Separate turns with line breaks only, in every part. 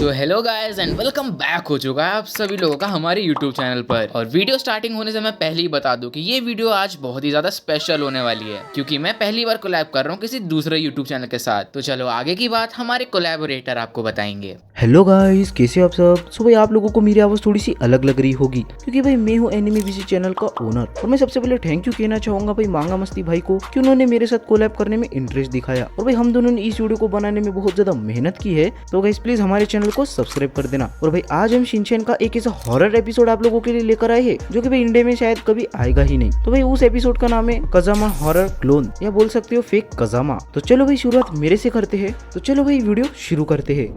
तो hello guys and welcome back हो चुका है आप सभी लोगों का हमारे यूट्यूब चैनल पर। और वीडियो स्टार्टिंग होने से मैं पहले ही बता दूं कि ये वीडियो आज बहुत ही ज्यादा स्पेशल होने वाली है, क्योंकि मैं पहली बार कोलैब कर रहा हूँ किसी दूसरे यूट्यूब चैनल के साथ। तो चलो आगे की बात हमारे कोलैबोरेटर आपको बताएंगे।
हेलो गाइस, कैसे आप सब। सो भाई आप लोगों को मेरी आवाज़ थोड़ी सी अलग लग रही होगी, क्योंकि भाई मैं हूँ एनिमी बीसी चैनल का ओनर। और मैं सबसे पहले थैंक यू कहना चाहूंगा भाई मांगा मस्ती भाई को, कि उन्होंने मेरे साथ कोलैब करने में इंटरेस्ट दिखाया। और भाई हम दोनों ने इस वीडियो को बनाने में बहुत ज्यादा मेहनत की है। तो गाइस प्लीज हमारे चैनल को सब्सक्राइब कर देना। और भाई आज हम शिनचैन का एक ऐसा हॉरर एपिसोड आप लोगों के लिए लेकर आए हैं जो कि भाई इंडिया में शायद कभी आएगा ही नहीं। तो भाई उस एपिसोड का नाम है कजामा हॉरर क्लोन, या बोल सकते हो फेक कजामा। तो चलो भाई शुरुआत मेरे से करते हैं। तो चलो भाई वीडियो शुरू करते हैं।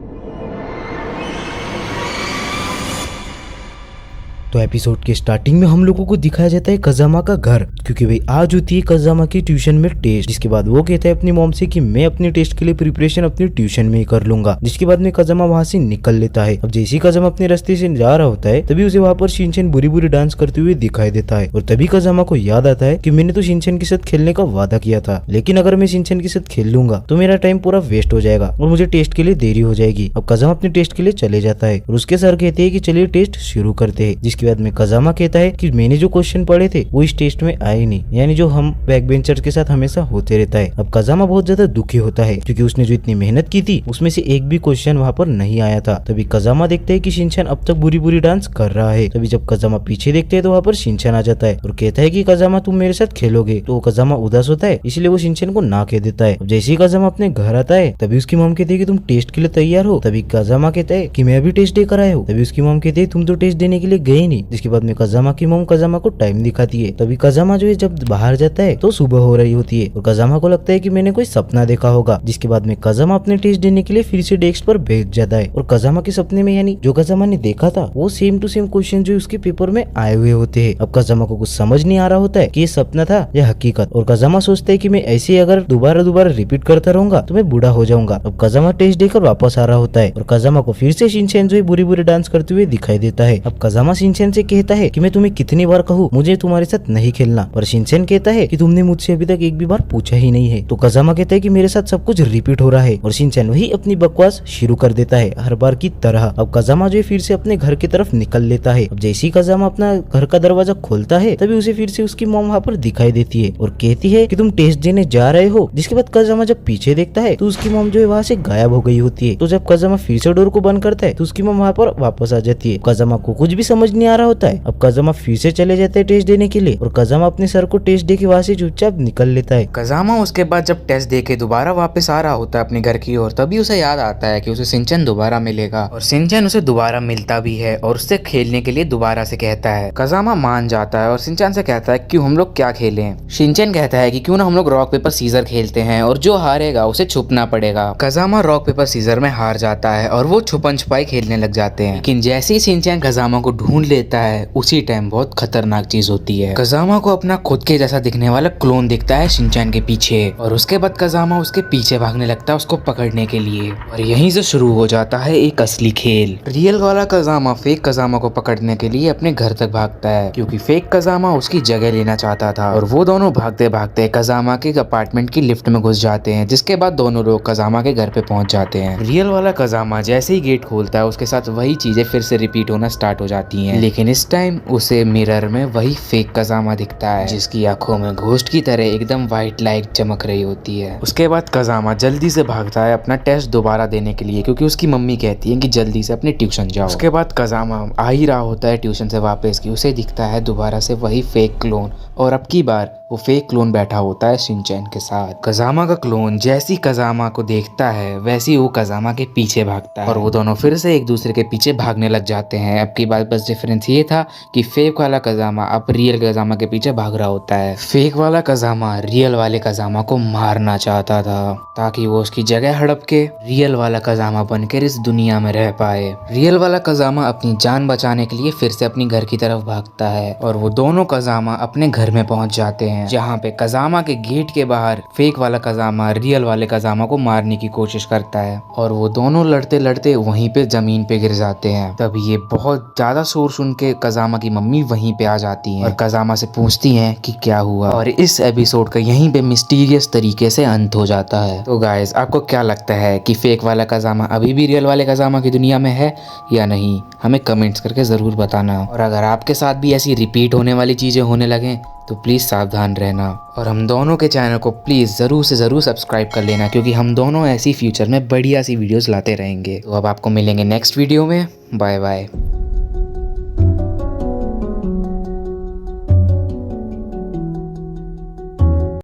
तो एपिसोड के स्टार्टिंग में हम लोगों को दिखाया जाता है कजामा का घर, क्योंकि भाई आज होती है कजामा की ट्यूशन में टेस्ट। जिसके बाद वो कहता है अपनी मॉम से कि मैं अपनी टेस्ट के लिए प्रिपरेशन अपनी ट्यूशन में ही कर लूंगा। जिसके बाद में कजामा वहां से निकल लेता है। अब जैसे ही कजामा अपने रास्ते से जा रहा होता है तभी उसे वहां पर शिनचैन बुरी बुरी डांस करते हुए दिखाई देता है। और तभी कजामा को याद आता है कि मैंने तो शिनचैन के साथ खेलने का वादा किया था, लेकिन अगर मैं शिनचैन के साथ खेल लूंगा तो मेरा टाइम पूरा वेस्ट हो जाएगा और मुझे टेस्ट के लिए देरी हो जाएगी। अब कजामा अपने टेस्ट के लिए चले जाता है और उसके सर कहते हैं कि चलिए टेस्ट शुरू करते हैं। जिसके बाद में कजामा कहता है कि मैंने जो क्वेश्चन पढ़े थे वो इस टेस्ट में आए नहीं, यानी जो हम बैक बेंचर्स के साथ हमेशा होते रहता है। अब कजामा बहुत ज्यादा दुखी होता है, क्योंकि उसने जो इतनी मेहनत की थी उसमें से एक भी क्वेश्चन वहाँ पर नहीं आया था। तभी कजामा देखते है कि शिनचैन अब तक बुरी बुरी डांस कर रहा है। तभी जब कजामा पीछे देखते है तो वहाँ पर शिनचैन आ जाता है और कहता है कि कजामा तुम मेरे साथ खेलोगे। तो कजामा उदास होता है, इसलिए वो शिनचैन को ना कह देता है। जैसे ही कजामा अपने घर आता है तभी उसकी मॉम कहती है कि तुम टेस्ट के लिए तैयार हो। तभी कजामा कहता है कि मैं अभी टेस्ट दे कर आया हूँ। तभी उसकी मॉम कहती है तुम तो टेस्ट देने के लिए गए नहीं। जिसके बाद में कजामा की मॉम कजामा को टाइम दिखाती है। तभी कजामा जो है जब बाहर जाता है तो सुबह हो रही होती है और कजामा को लगता है कि मैंने कोई सपना देखा होगा। जिसके बाद में कजामा अपने टेस्ट देने के लिए फिर से डेस्क पर बैठ जाता है और कजामा के सपने में यानी जो कजामा ने देखा था वो सेम टू सेम क्वेश्चन जो उसके पेपर में आए हुए होते हैं। अब कजामा को कुछ समझ नहीं आ रहा होता है कि ये सपना था या हकीकत। और कजामा सोचता है कि मैं ऐसे अगर दोबारा रिपीट करता रहूंगा तो मैं बूढ़ा हो जाऊंगा। अब कजामा टेस्ट देकर वापस आ रहा होता है और कजामा को फिर से शिनचैन जो है बुरी बुरी डांस करते हुए दिखाई देता है। अब कजामा शिनचैन से कहता है कि मैं तुम्हें कितनी बार कहूँ मुझे तुम्हारे साथ नहीं खेलना, पर शिनचैन कहता है कि तुमने मुझसे अभी तक एक भी बार पूछा ही नहीं है। तो कजामा कहता है कि मेरे साथ सब कुछ रिपीट हो रहा है और शिनचैन वही अपनी बकवास शुरू कर देता है हर बार की तरह। अब कजामा जो है फिर से अपने घर की तरफ निकल लेता है। अब जैसे ही कजामा अपना घर का दरवाजा खोलता है तभी उसे फिर से उसकी मॉम वहाँ पर दिखाई देती है और कहती है कि तुम टेस्ट देने जा रहे हो। जिसके बाद कजामा जब पीछे देखता है तो उसकी मॉम जो है वहाँ से गायब हो गई होती है। तो जब कजामा फिर से डोर को बंद करता है तो उसकी मॉम वहाँ पर वापस आ जाती है। कजामा को कुछ भी समझ नहीं आ रहा होता है। अब कजामा फिर से चले जाते हैं टेस्ट देने के लिए और कजामा अपने सर को टेस्ट दे के वहाँ से चुपचाप निकल लेता है।
कजामा उसके बाद जब टेस्ट दे के दोबारा वापस आ रहा होता है अपने घर की ओर, तभी उसे याद आता है कि उसे शिनचैन दोबारा मिलेगा और शिनचैन उसे दोबारा मिलता भी है और उससे खेलने के लिए दोबारा से कहता है। कजामा मान जाता है और शिनचैन से कहता है क्यों हम लोग क्या खेलें। शिनचैन कहता है कि क्यों ना हम लोग रॉक पेपर सीजर खेलते हैं और जो हारेगा उसे छुपना पड़ेगा। कजामा रॉक पेपर सीजर में हार जाता है और वो छुपन छुपाई खेलने लग जाते हैं। लेकिन जैसे ही शिनचैन कजामा को ढूंढ लेता है उसी टाइम बहुत खतरनाक चीज होती है। कजामा को अपना खुद के जैसा दिखने वाला क्लोन दिखता है शिनचैन के पीछे और उसके बाद कजामा उसके पीछे भागने लगता है उसको पकड़ने के लिए। और यहीं से शुरू हो जाता है एक असली खेल। रियल वाला कजामा फेक कजामा को पकड़ने के लिए अपने घर तक भागता है, क्योंकि फेक कजामा उसकी जगह लेना चाहता था। और वो दोनों भागते भागते कजामा के अपार्टमेंट की लिफ्ट में घुस जाते हैं। जिसके बाद दोनों लोग कजामा के घर पे पहुंच जाते हैं। रियल वाला कजामा जैसे ही गेट खोलता है उसके साथ वही चीजें फिर से रिपीट होना स्टार्ट हो जाती हैं। लेकिन इस टाइम उसे मिरर में वही फेक कजामा दिखता है, जिसकी आंखों में घोस्ट की तरह एकदम व्हाइट लाइट चमक रही होती है। उसके बाद कजामा जल्दी से भागता है अपना टेस्ट दोबारा देने के लिए, क्योंकि उसकी मम्मी कहती है कि जल्दी से अपने ट्यूशन जाओ। उसके बाद कजामा आ ही रहा होता है ट्यूशन से वापस की उसे दिखता है दोबारा से वही फेक क्लोन, और अब की बार वो फेक क्लोन बैठा होता है शिनचैन के साथ। कजामा का क्लोन जैसी कजामा को देखता है वैसी वो कजामा के पीछे भागता है और वो दोनों फिर से एक दूसरे के पीछे भागने लग जाते हैं। अब की बार बस डिफरेंस ये था कि फेक वाला कजामा अब रियल कजामा के पीछे भाग रहा होता है। फेक वाला कजामा रियल वाले कजामा को मारना चाहता था ताकि वो उसकी जगह हड़प के रियल वाला कजामा बनकर इस दुनिया में रह पाए। रियल वाला कजामा अपनी जान बचाने के लिए फिर से अपनी घर की तरफ भागता है और वो दोनों कजामा अपने घर में पहुंच जाते हैं। हैं, जहाँ पे कजामा के गेट के बाहर फेक वाला कजामा रियल वाले कजामा को मारने की कोशिश करता है और वो दोनों लड़ते लड़ते वहीं पे जमीन पे गिर जाते हैं। तब ये बहुत ज्यादा शोर सुन के कजामा की मम्मी वहीं पे आ जाती हैं और कजामा से पूछती हैं कि क्या हुआ, और इस एपिसोड का यहीं पे मिस्टीरियस तरीके से अंत हो जाता है। तो गाइस, आपको क्या लगता है कि फेक वाला कजामा अभी भी रियल वाले कजामा की दुनिया में है या नहीं? हमें कमेंट्स करके ज़रूर बताना। और अगर आपके साथ भी ऐसी रिपीट होने वाली चीज़ें होने लगें तो प्लीज़ सावधान रहना, और हम दोनों के चैनल को प्लीज़ ज़रूर से ज़रूर सब्सक्राइब कर लेना, क्योंकि हम दोनों ऐसी फ्यूचर में बढ़िया सी वीडियोस लाते रहेंगे। तो अब आपको मिलेंगे नेक्स्ट वीडियो में। Bye bye.